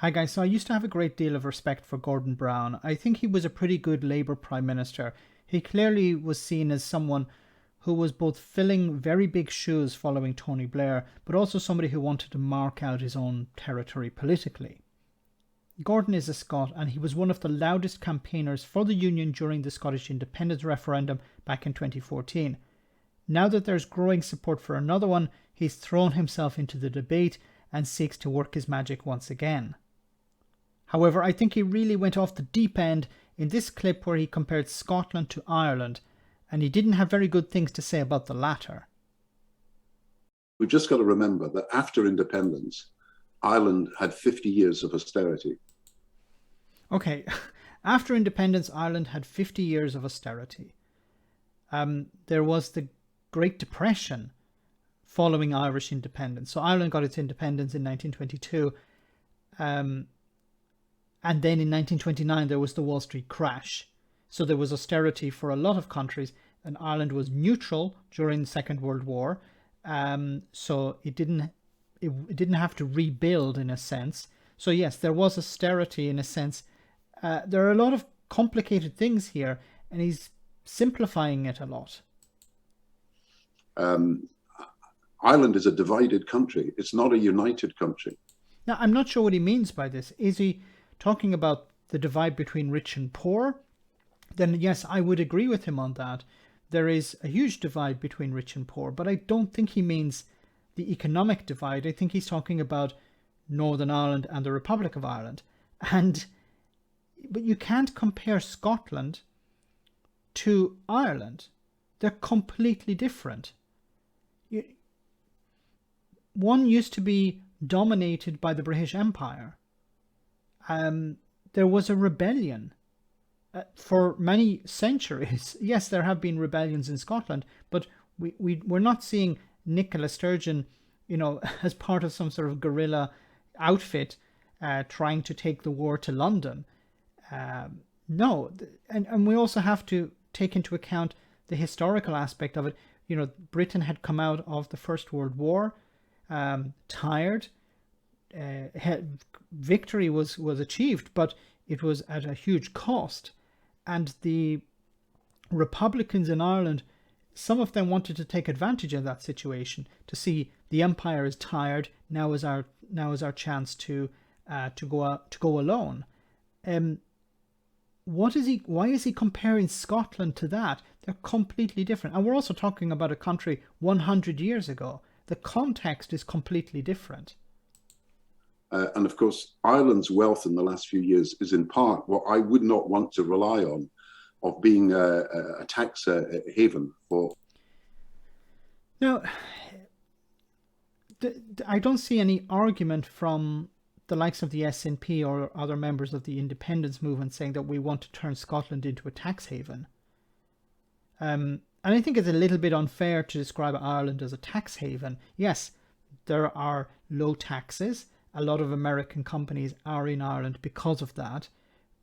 Hi guys, so I used to have a great deal of respect for Gordon Brown. I think he was a pretty good Labour Prime Minister. He clearly was seen as someone who was both filling very big shoes following Tony Blair, but also somebody who wanted to mark out his own territory politically. Gordon is a Scot and he was one of the loudest campaigners for the Union during the Scottish independence referendum back in 2014. Now that there's growing support for another one, he's thrown himself into the debate and seeks to work his magic once again. However, I think he really went off the deep end in this clip where he compared Scotland to Ireland, and he didn't have very good things to say about the latter. We've just got to remember that after independence, Ireland had 50 years of austerity. Okay, after independence, Ireland had 50 years of austerity. There was the Great Depression following Irish independence. So Ireland got its independence in 1922. And then in 1929, there was the Wall Street crash. So there was austerity for a lot of countries, and Ireland was neutral during the Second World War. So it didn't have to rebuild in a sense. So yes, there was austerity in a sense. There are a lot of complicated things here, and he's simplifying it a lot. Ireland is a divided country. It's not a united country. Now, I'm not sure what he means by this. Is he talking about the divide between rich and poor? Then yes, I would agree with him on that. There is a huge divide between rich and poor, but I don't think he means the economic divide. I think he's talking about Northern Ireland and the Republic of Ireland. But you can't compare Scotland to Ireland. They're completely different. One used to be dominated by the British Empire. There was a rebellion for many centuries. Yes, there have been rebellions in Scotland, but we're not seeing Nicola Sturgeon, as part of some sort of guerrilla outfit trying to take the war to London. No, and we also have to take into account the historical aspect of it. Britain had come out of the First World War tired. Victory was achieved, but it was at a huge cost. And the Republicans in Ireland, some of them wanted to take advantage of that situation to see the empire is tired. Now is our chance to go alone. Why is he comparing Scotland to that? They're completely different. And we're also talking about a country 100 years ago. The context is completely different. And of course, Ireland's wealth in the last few years is in part what I would not want to rely on, of being a tax haven for. Now, I don't see any argument from the likes of the SNP or other members of the independence movement saying that we want to turn Scotland into a tax haven. And I think it's a little bit unfair to describe Ireland as a tax haven. Yes, there are low taxes. A lot of American companies are in Ireland because of that.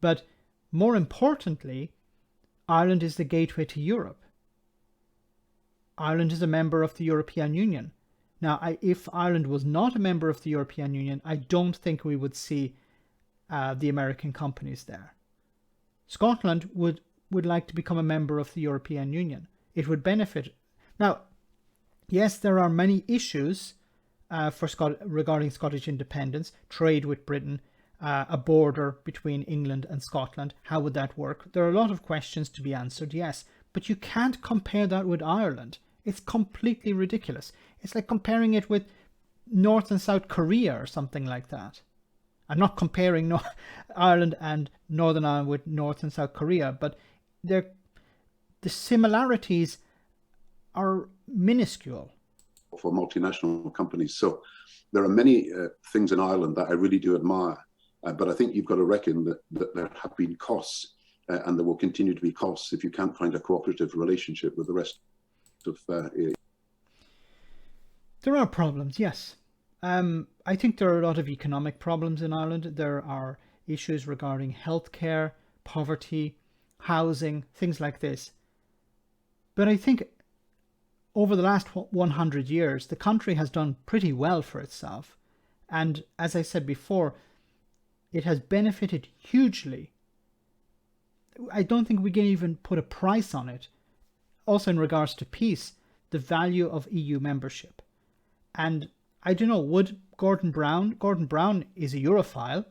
But more importantly, Ireland is the gateway to Europe. Ireland is a member of the European Union. Now, if Ireland was not a member of the European Union, I don't think we would see the American companies there. Scotland would like to become a member of the European Union. It would benefit. Now, yes, there are many issues regarding Scottish independence, trade with Britain, a border between England and Scotland. How would that work? There are a lot of questions to be answered, yes, but you can't compare that with Ireland. It's completely ridiculous. It's like comparing it with North and South Korea or something like that. I'm not comparing Ireland and Northern Ireland with North and South Korea, but the similarities are minuscule. For multinational companies. So there are many things in Ireland that I really do admire. But I think you've got to reckon that there have been costs and there will continue to be costs if you can't find a cooperative relationship with the rest of There are problems, yes. I think there are a lot of economic problems in Ireland. There are issues regarding healthcare, poverty, housing, things like this. But I think over the last 100 years, the country has done pretty well for itself. And as I said before, It has benefited hugely. I don't think we can even put a price on it. Also in regards to peace, the value of EU membership. And I don't know, would Gordon Brown is a Europhile,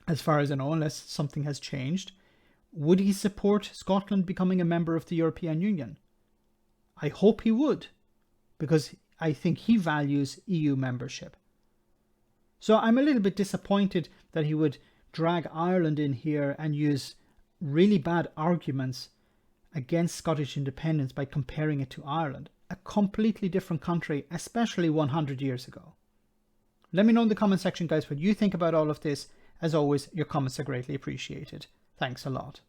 as far as I know, unless something has changed. Would he support Scotland becoming a member of the European Union? I hope he would, because I think he values EU membership. So I'm a little bit disappointed that he would drag Ireland in here and use really bad arguments against Scottish independence by comparing it to Ireland, a completely different country, especially 100 years ago. Let me know in the comment section, guys, what you think about all of this. As always, your comments are greatly appreciated. Thanks a lot.